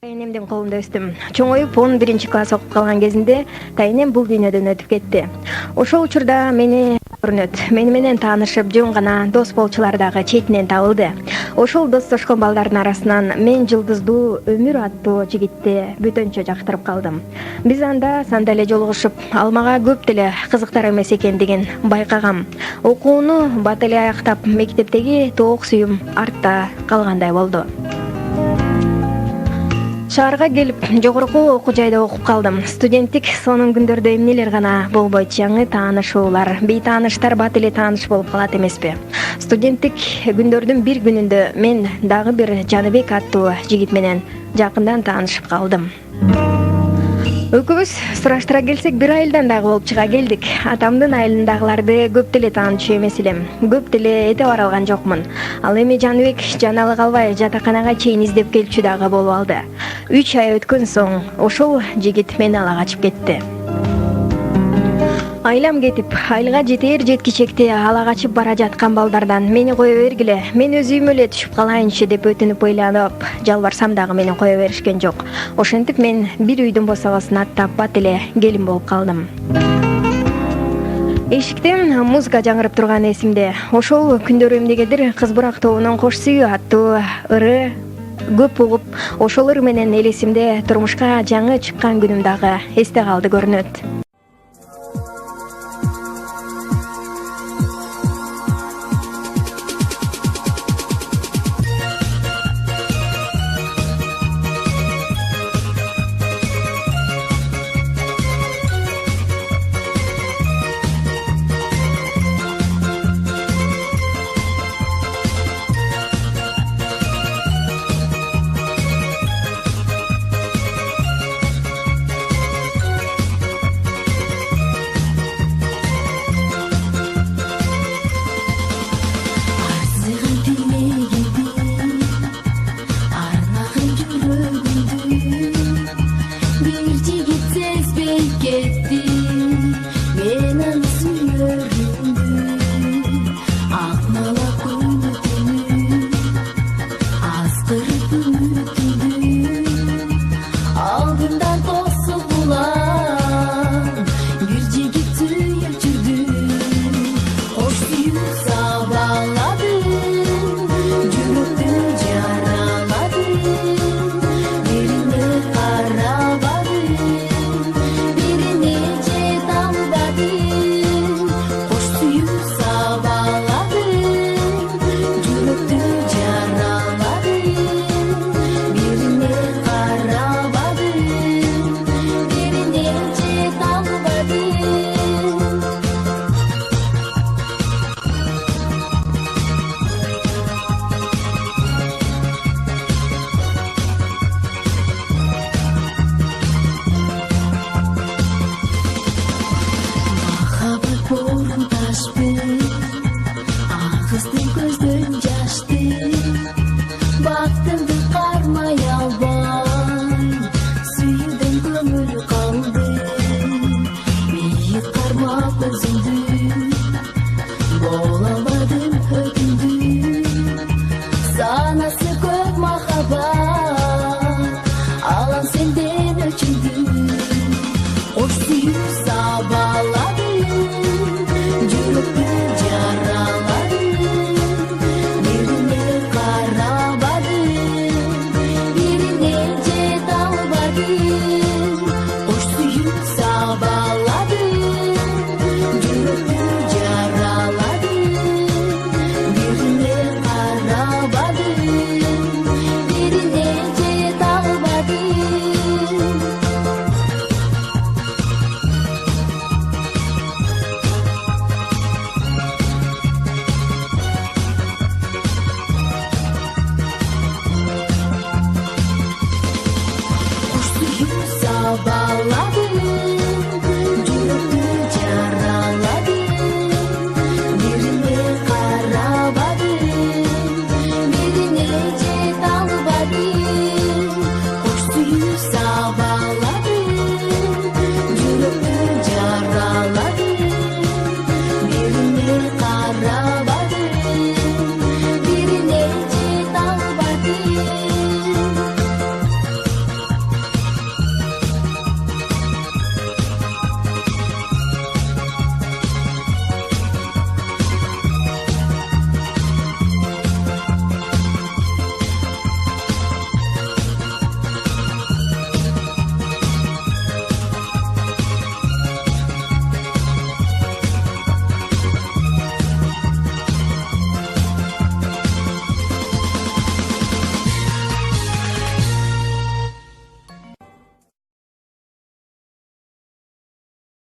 Тайнемдин колунда өстүм. Чоңоюп 11 класс окуп калган кезинде тайнем бул дүйнөдөн өтүп кетти. Ошол учурда мени көрүнөт. Мени менен таанышып, жөн гана дос болчулар дагы четинен табылды. Ошол достошкон балдардын арасынан мен Жылдыздуу Өмүр аттуу жигитти бөтөнчө жактырып калдым. Биз анда санда эле жолугушуп, ал мага көп деле кызыктар эмес экендигин байкагам. Окууну бат эле аяктап, мектептеги тоок сүйүм артта калгандай болду. Шаарга келип, жогорку окуу жайда окуп калдым. Студенттик сонун күндөрдө эмнелер гана болбойт, жаңы таанышуулар, бейтааныштар бат эле тааныш болуп калат эмеспи? Студенттик күндөрдүн бир күнүндө мен дагы бир Жаныбек аттуу жигит менен жакындан таанышып калдым. Экөөбүз сураштыра келсек, бир айылдан дагы болуп чыга келдик. Атамдын айылындагыларды көп деле таанычу эмес элем. Көп деле эте бара алган жокмун. Ал эми Жаныбек жаналы калбай жатаканага чейин издеп келчү дагы болуп алды. 3 ай өткөн соң ошол жигит мени ала качып кетти. Айлам кетип, айылга жетер жеткичекте ала качып бара жаткан балдардан мени кое бергиле, мен өз үйүмө эле түшүп калайынчы деп өтүнүп ыйланып жалбарсам дагы мени кое беришкен жок. Ошентип мен бир үйдүн босогосун аттап бат эле келин болуп калдым. Эшиктен музыка жаңырып турган эсимде. Ошол күндөрү эмнегедир Кыз бурак тобунун Кош суйуу аттуу ыры көп угуп, ошол ыр менен элесимде турмушка жаңы чыккан күнүм дагы эсте калды көрүнөт. Bağladım